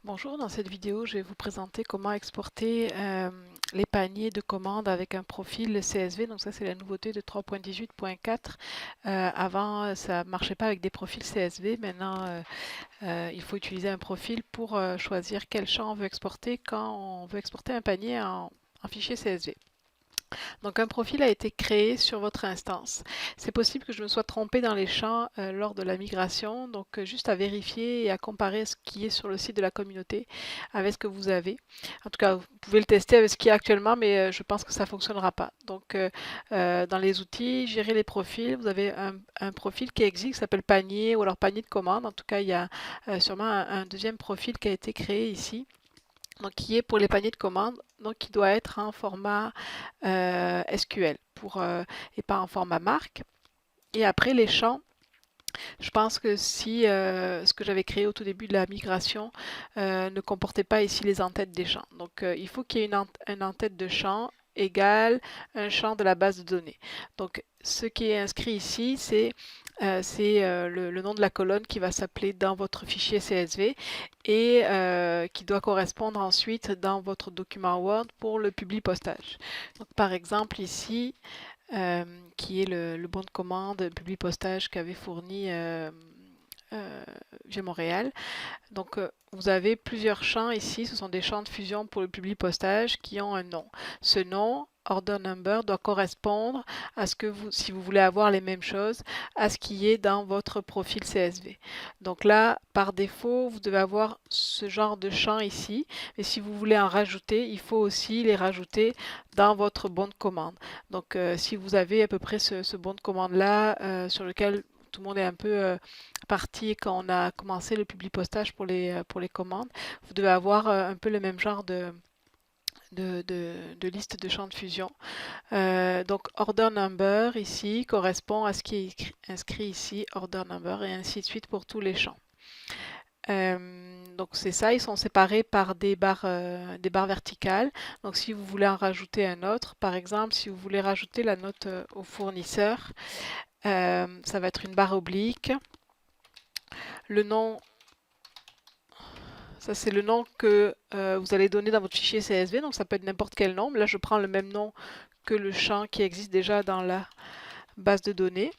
Bonjour, dans cette vidéo, je vais vous présenter comment exporter les paniers de commandes avec un profil CSV. Donc ça, c'est la nouveauté de 3.18.4. Avant, ça ne marchait pas avec des profils CSV. Maintenant, il faut utiliser un profil pour choisir quel champ on veut exporter quand on veut exporter un panier en fichier CSV. Donc un profil a été créé sur votre instance. C'est possible que je me sois trompée dans les champs lors de la migration, donc juste à vérifier et à comparer ce qui est sur le site de la communauté avec ce que vous avez. En tout cas, vous pouvez le tester avec ce qu'il y a actuellement, mais je pense que ça ne fonctionnera pas. Donc dans les outils, gérer les profils, vous avez un profil qui existe, qui s'appelle panier ou alors panier de commande. En tout cas, il y a sûrement un deuxième profil qui a été créé ici, donc qui est pour les paniers de commande, donc qui doit être en format SQL et pas en format marque. Et après les champs, je pense que si ce que j'avais créé au tout début de la migration ne comportait pas ici les en-têtes des champs. Donc il faut qu'il y ait une en-tête de champ égale un champ de la base de données. Donc ce qui est inscrit ici, c'est le nom de la colonne qui va s'appeler dans votre fichier CSV et qui doit correspondre ensuite dans votre document Word pour le publi postage. Donc par exemple ici, qui est le bon de commande publi postage qu'avait fourni Montréal. Donc, vous avez plusieurs champs ici. Ce sont des champs de fusion pour le public postage qui ont un nom. Ce nom, order number, doit correspondre à ce que si vous voulez avoir les mêmes choses, à ce qui est dans votre profil CSV. Donc là, par défaut, vous devez avoir ce genre de champ ici. Mais si vous voulez en rajouter, il faut aussi les rajouter dans votre bon de commande. Donc, si vous avez à peu près ce bon de commande-là, sur lequel tout le monde est un peu parti quand on a commencé le public postage pour les commandes. Vous devez avoir un peu le même genre de liste de champs de fusion. Donc order number ici correspond à ce qui est inscrit ici, order number, et ainsi de suite pour tous les champs. Donc c'est ça, ils sont séparés par des barres verticales. Donc si vous voulez en rajouter un autre, par exemple, si vous voulez rajouter la note au fournisseur, ça va être une barre oblique. Le nom, ça c'est le nom que vous allez donner dans votre fichier CSV, donc ça peut être n'importe quel nom. Là, je prends le même nom que le champ qui existe déjà dans la base de données.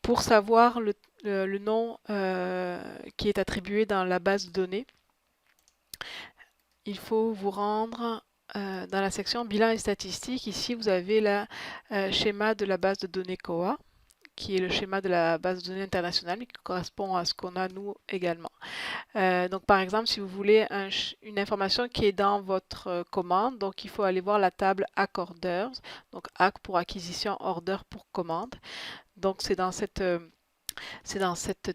Pour savoir le nom qui est attribué dans la base de données, il faut vous rendre dans la section bilan et statistiques. Ici, vous avez le schéma de la base de données COA, qui est le schéma de la base de données internationale, qui correspond à ce qu'on a nous également. Donc par exemple, si vous voulez une information qui est dans votre commande, donc il faut aller voir la table ACK Orders, donc ACK pour acquisition, Order pour commande. Donc c'est dans cette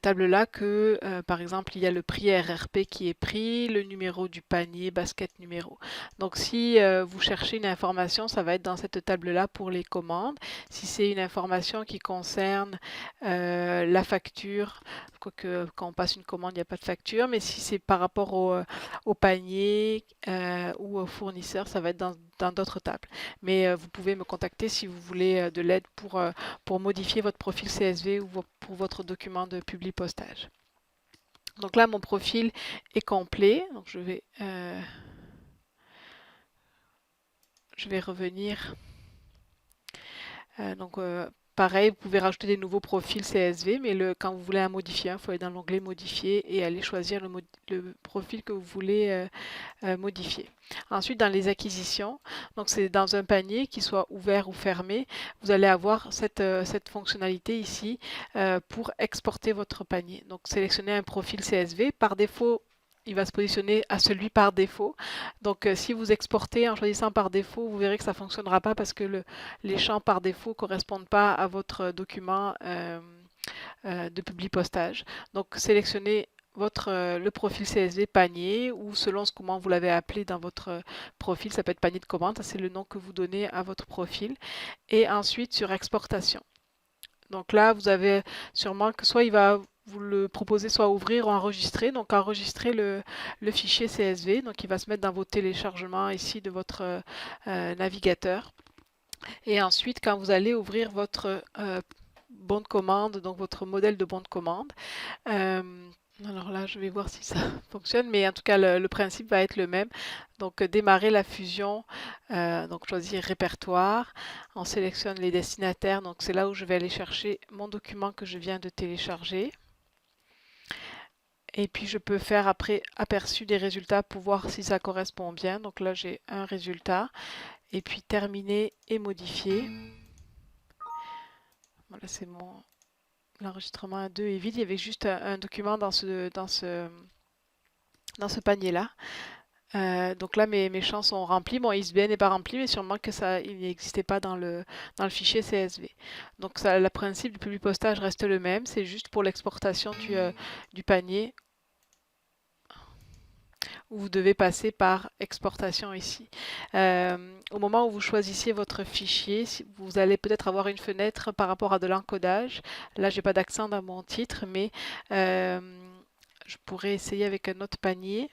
table-là que, par exemple, il y a le prix RRP qui est pris, le numéro du panier, basket numéro. Donc, si vous cherchez une information, ça va être dans cette table-là pour les commandes. Si c'est une information qui concerne la facture, quoique quand on passe une commande, il n'y a pas de facture, mais si c'est par rapport au panier ou au fournisseur, ça va être dans d'autres tables. Mais vous pouvez me contacter si vous voulez de l'aide pour modifier votre profil CSV ou pour votre document de publi postage. Donc là, mon profil est complet. Donc je vais revenir. Pareil, vous pouvez rajouter des nouveaux profils CSV, mais quand vous voulez en modifier un, il faut aller dans l'onglet modifier et aller choisir le profil que vous voulez modifier. Ensuite, dans les acquisitions, donc c'est dans un panier qui soit ouvert ou fermé, vous allez avoir cette fonctionnalité ici pour exporter votre panier. Donc sélectionnez un profil CSV. Par défaut, il va se positionner à celui par défaut. Donc, si vous exportez en choisissant par défaut, vous verrez que ça ne fonctionnera pas parce que les champs par défaut ne correspondent pas à votre document de publi postage. Donc, sélectionnez le profil CSV panier ou selon comment vous l'avez appelé dans votre profil, ça peut être panier de commande, c'est le nom que vous donnez à votre profil. Et ensuite, sur exportation. Donc là, vous avez sûrement que soit il va vous le proposer soit ouvrir ou enregistrer. Donc enregistrer le fichier CSV. Donc il va se mettre dans vos téléchargements ici de votre navigateur. Et ensuite, quand vous allez ouvrir votre bon de commande, donc votre modèle de bon de commande. Alors là, je vais voir si ça fonctionne, mais en tout cas, le principe va être le même. Donc, démarrer la fusion, donc choisir répertoire, on sélectionne les destinataires, donc c'est là où je vais aller chercher mon document que je viens de télécharger. Et puis, je peux faire après aperçu des résultats pour voir si ça correspond bien. Donc là, j'ai un résultat. Et puis, terminer et modifier. Voilà, c'est l'enregistrement 2 est vide. Il y avait juste un document dans ce panier-là. Donc là, mes champs sont remplis. Mon ISBN n'est pas rempli, mais sûrement que ça, il n'existait pas dans le fichier CSV. Donc ça, le principe du public postage reste le même. C'est juste pour l'exportation du panier où vous devez passer par exportation ici. Au moment où vous choisissez votre fichier, vous allez peut-être avoir une fenêtre par rapport à de l'encodage. Là, j'ai pas d'accent dans mon titre, mais je pourrais essayer avec un autre panier.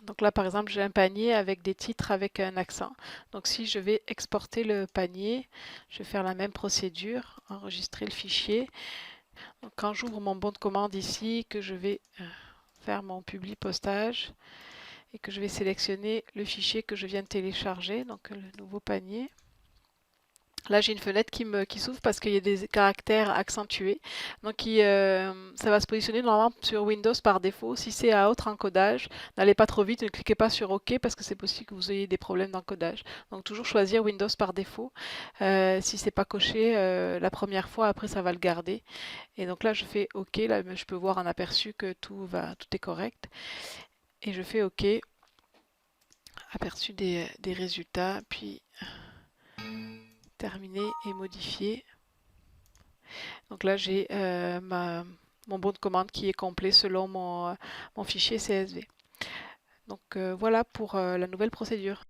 Donc là, par exemple, j'ai un panier avec des titres avec un accent. Donc si je vais exporter le panier, je vais faire la même procédure, enregistrer le fichier. Donc quand j'ouvre mon bon de commande ici, que je vais faire mon publi postage et que je vais sélectionner le fichier que je viens de télécharger, donc le nouveau panier. Là, j'ai une fenêtre qui s'ouvre parce qu'il y a des caractères accentués. Donc, ça va se positionner normalement sur Windows par défaut. Si c'est à autre encodage, n'allez pas trop vite, ne cliquez pas sur OK parce que c'est possible que vous ayez des problèmes d'encodage. Donc, toujours choisir Windows par défaut. Si c'est pas coché la première fois, après ça va le garder. Et donc là, je fais OK. Là, je peux voir en aperçu que tout est correct. Et je fais OK. Aperçu des résultats, puis terminer et modifier. Donc là, j'ai mon bon de commande qui est complet selon mon fichier CSV. Donc voilà pour la nouvelle procédure.